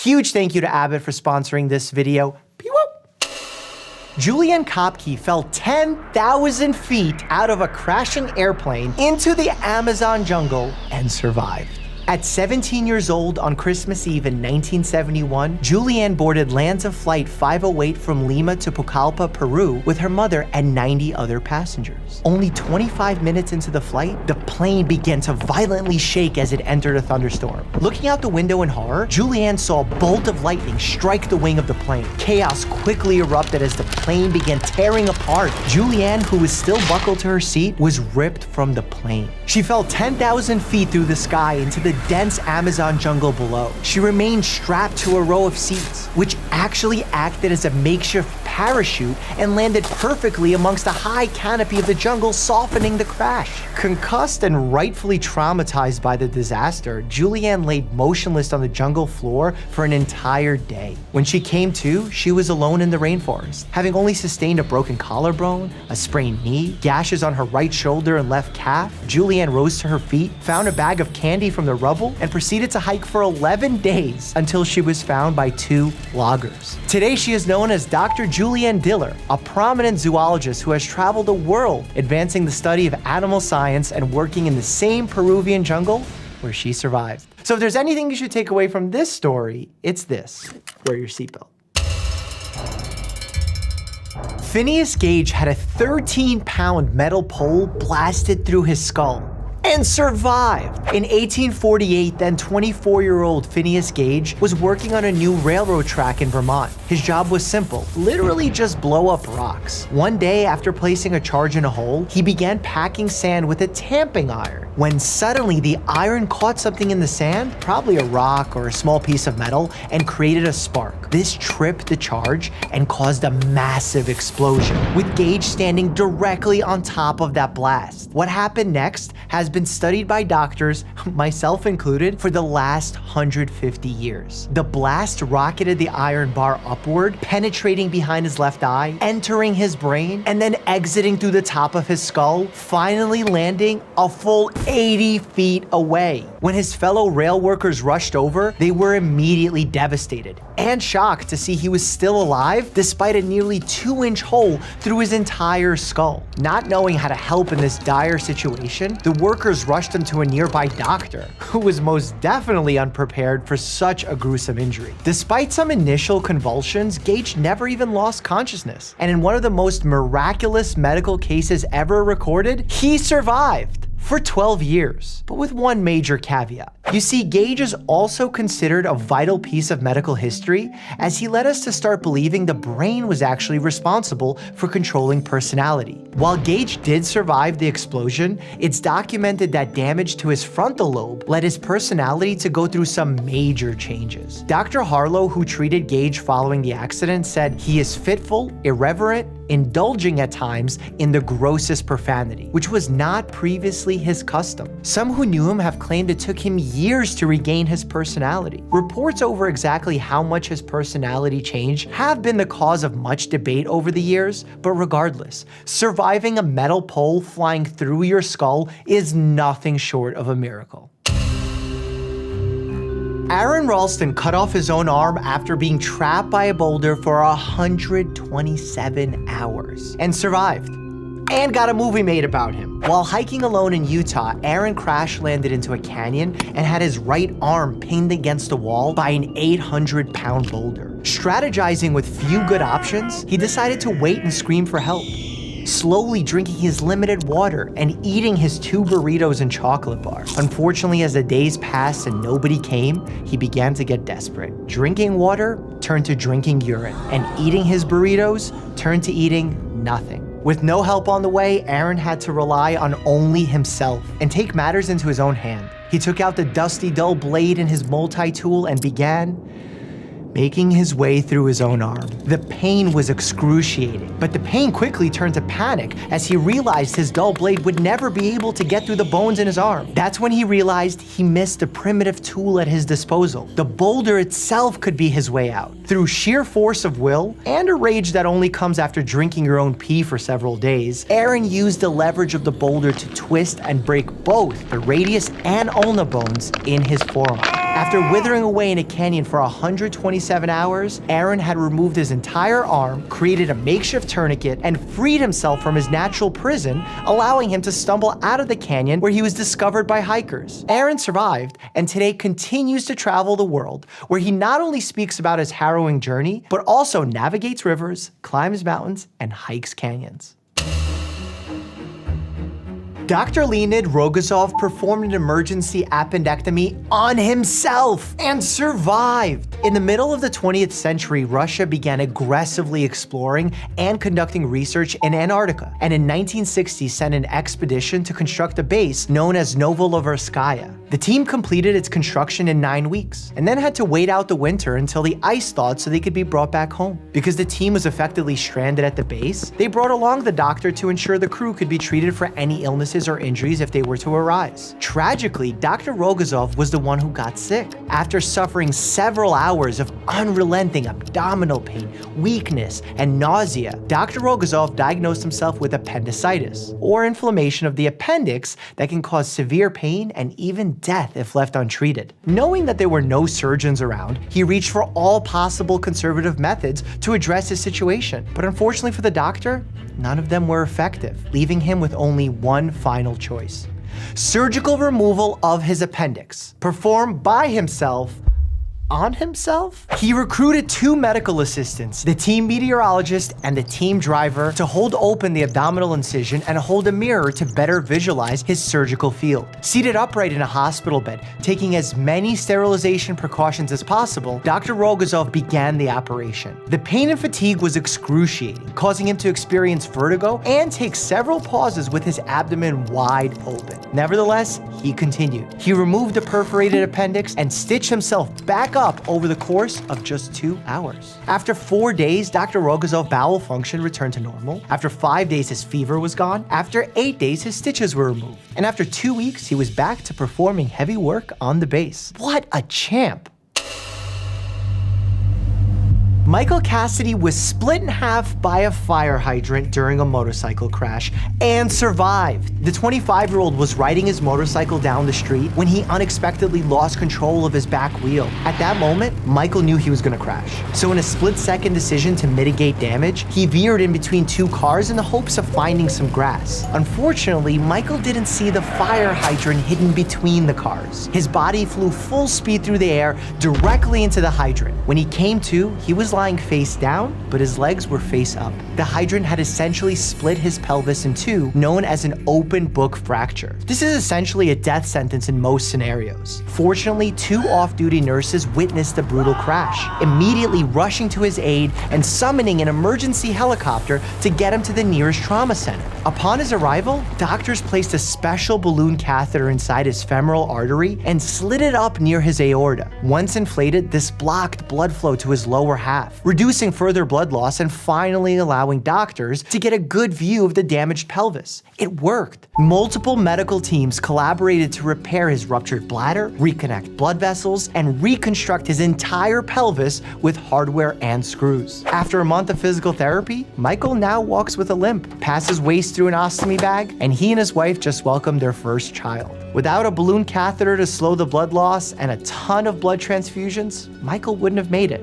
Huge thank you to Abbott for sponsoring this video. Julianne Kopke fell 10,000 feet out of a crashing airplane into the Amazon jungle and survived. At 17 years old on Christmas Eve in 1971, Julianne boarded LANSA Flight 508 from Lima to Pucallpa, Peru, with her mother and 90 other passengers. Only 25 minutes into the flight, the plane began to violently shake as it entered a thunderstorm. Looking out the window in horror, Julianne saw a bolt of lightning strike the wing of the plane. Chaos quickly erupted as the plane began tearing apart. Julianne, who was still buckled to her seat, was ripped from the plane. She fell 10,000 feet through the sky into the dense Amazon jungle below. She remained strapped to a row of seats, which actually acted as a makeshift parachute and landed perfectly amongst the high canopy of the jungle, softening the crash. Concussed and rightfully traumatized by the disaster, Julianne laid motionless on the jungle floor for an entire day. When she came to, she was alone in the rainforest, having only sustained a broken collarbone, a sprained knee, gashes on her right shoulder and left calf. Julianne rose to her feet, found a bag of candy from the rubble, and proceeded to hike for 11 days until she was found by 2 loggers. Today, she is known as Dr. Julianne Diller, a prominent zoologist who has traveled the world advancing the study of animal science and working in the same Peruvian jungle where she survived. So if there's anything you should take away from this story, it's this: wear your seatbelt. Phineas Gage had a 13-pound metal pole blasted through his skull and survived. In 1848, then 24-year-old Phineas Gage was working on a new railroad track in Vermont. His job was simple, literally just blow up rocks. One day, after placing a charge in a hole, he began packing sand with a tamping iron, when suddenly the iron caught something in the sand, probably a rock or a small piece of metal, and created a spark. This tripped the charge and caused a massive explosion, with Gage standing directly on top of that blast. What happened next has been studied by doctors, myself included, for the last 150 years. The blast rocketed the iron bar upward, penetrating behind his left eye, entering his brain, and then exiting through the top of his skull, finally landing a full 80 feet away. When his fellow rail workers rushed over, they were immediately devastated and shocked to see he was still alive despite a nearly 2-inch hole through his entire skull. Not knowing how to help in this dire situation, the workers rushed him to a nearby doctor, who was most definitely unprepared for such a gruesome injury. Despite some initial convulsions, Gage never even lost consciousness, and in one of the most miraculous medical cases ever recorded, he survived for 12 years, but with one major caveat. You see, Gage is also considered a vital piece of medical history, as he led us to start believing the brain was actually responsible for controlling personality. While Gage did survive the explosion, it's documented that damage to his frontal lobe led his personality to go through some major changes. Dr. Harlow, who treated Gage following the accident, said he is fitful, irreverent, indulging at times in the grossest profanity, which was not previously his custom. Some who knew him have claimed it took him years to regain his personality. Reports over exactly how much his personality changed have been the cause of much debate over the years, but regardless, surviving a metal pole flying through your skull is nothing short of a miracle. Aron Ralston cut off his own arm after being trapped by a boulder for 127 hours and survived, and got a movie made about him. While hiking alone in Utah, Aron crash-landed into a canyon and had his right arm pinned against a wall by an 800-pound boulder. Strategizing with few good options, he decided to wait and scream for help, slowly drinking his limited water and eating his 2 burritos and chocolate bar. Unfortunately, as the days passed and nobody came, he began to get desperate. Drinking water turned to drinking urine, and eating his burritos turned to eating nothing. With no help on the way, Aron had to rely on only himself and take matters into his own hand. He took out the dusty, dull blade in his multi-tool and began making his way through his own arm. The pain was excruciating, but the pain quickly turned to panic as he realized his dull blade would never be able to get through the bones in his arm. That's when he realized he missed the primitive tool at his disposal. The boulder itself could be his way out. Through sheer force of will and a rage that only comes after drinking your own pee for several days, Aron used the leverage of the boulder to twist and break both the radius and ulna bones in his forearm. After withering away in a canyon for 127 hours, Aaron had removed his entire arm, created a makeshift tourniquet, and freed himself from his natural prison, allowing him to stumble out of the canyon where he was discovered by hikers. Aaron survived and today continues to travel the world, where he not only speaks about his harrowing journey, but also navigates rivers, climbs mountains, and hikes canyons. Dr. Leonid Rogozov performed an emergency appendectomy on himself and survived. In the middle of the 20th century, Russia began aggressively exploring and conducting research in Antarctica, and in 1960 sent an expedition to construct a base known as Novolovorskaya. The team completed its construction in 9 weeks, and then had to wait out the winter until the ice thawed so they could be brought back home. Because the team was effectively stranded at the base, they brought along the doctor to ensure the crew could be treated for any illnesses or injuries if they were to arise. Tragically, Dr. Rogozov was the one who got sick. After suffering several hours of unrelenting abdominal pain, weakness, and nausea, Dr. Rogozov diagnosed himself with appendicitis, or inflammation of the appendix that can cause severe pain and even death if left untreated. Knowing that there were no surgeons around, he reached for all possible conservative methods to address his situation. But unfortunately for the doctor, none of them were effective, leaving him with only one final choice: surgical removal of his appendix, performed by himself on himself? He recruited 2 medical assistants, the team meteorologist and the team driver, to hold open the abdominal incision and hold a mirror to better visualize his surgical field. Seated upright in a hospital bed, taking as many sterilization precautions as possible, Dr. Rogozov began the operation. The pain and fatigue was excruciating, causing him to experience vertigo and take several pauses with his abdomen wide open. Nevertheless, he continued. He removed the perforated appendix and stitched himself back up over the course of just 2 hours. After 4 days, Dr. Rogozov's bowel function returned to normal. After 5 days, his fever was gone. After 8 days, his stitches were removed. And after 2 weeks, he was back to performing heavy work on the base. What a champ! Michael Cassidy was split in half by a fire hydrant during a motorcycle crash and survived. The 25-year-old was riding his motorcycle down the street when he unexpectedly lost control of his back wheel. At that moment, Michael knew he was going to crash. So in a split-second decision to mitigate damage, he veered in between 2 cars in the hopes of finding some grass. Unfortunately, Michael didn't see the fire hydrant hidden between the cars. His body flew full speed through the air directly into the hydrant. When he came to, he was lying face down, but his legs were face up. The hydrant had essentially split his pelvis in 2, known as an open book fracture. This is essentially a death sentence in most scenarios. Fortunately, 2 off-duty nurses witnessed the brutal crash, immediately rushing to his aid and summoning an emergency helicopter to get him to the nearest trauma center. Upon his arrival, doctors placed a special balloon catheter inside his femoral artery and slid it up near his aorta. Once inflated, this blocked blood flow to his lower half, reducing further blood loss and finally allowing doctors to get a good view of the damaged pelvis. It worked. Multiple medical teams collaborated to repair his ruptured bladder, reconnect blood vessels, and reconstruct his entire pelvis with hardware and screws. After a month of physical therapy, Michael now walks with a limp, passes waste through an ostomy bag, and he and his wife just welcomed their first child. Without a balloon catheter to slow the blood loss and a ton of blood transfusions, Michael wouldn't have made it.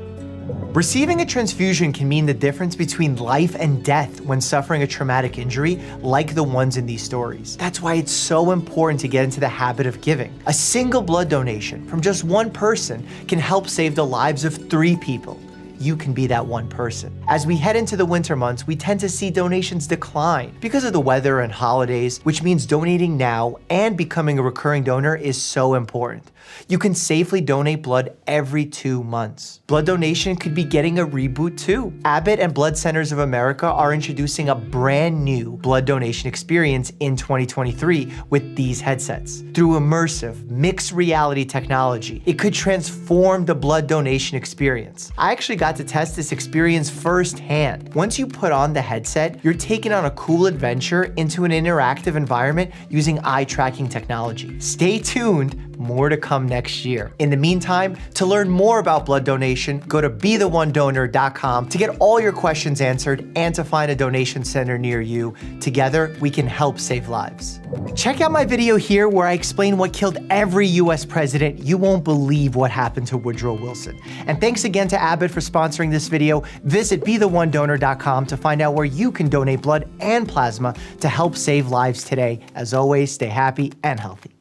Receiving a transfusion can mean the difference between life and death when suffering a traumatic injury like the ones in these stories. That's why it's so important to get into the habit of giving. A single blood donation from just one person can help save the lives of 3 people. You can be that one person. As we head into the winter months, we tend to see donations decline because of the weather and holidays, which means donating now and becoming a recurring donor is so important. You can safely donate blood every 2 months. Blood donation could be getting a reboot too. Abbott and Blood Centers of America are introducing a brand new blood donation experience in 2023 with these headsets. Through immersive, mixed reality technology, it could transform the blood donation experience. I actually got to test this experience firsthand. Once you put on the headset, you're taken on a cool adventure into an interactive environment using eye tracking technology. Stay tuned, more to come next year. In the meantime, to learn more about blood donation, go to BeTheOneDonor.com to get all your questions answered and to find a donation center near you. Together, we can help save lives. Check out my video here where I explain what killed every US president. You won't believe what happened to Woodrow Wilson. And thanks again to Abbott for sponsoring this video. Visit BeTheOneDonor.com to find out where you can donate blood and plasma to help save lives today. As always, stay happy and healthy.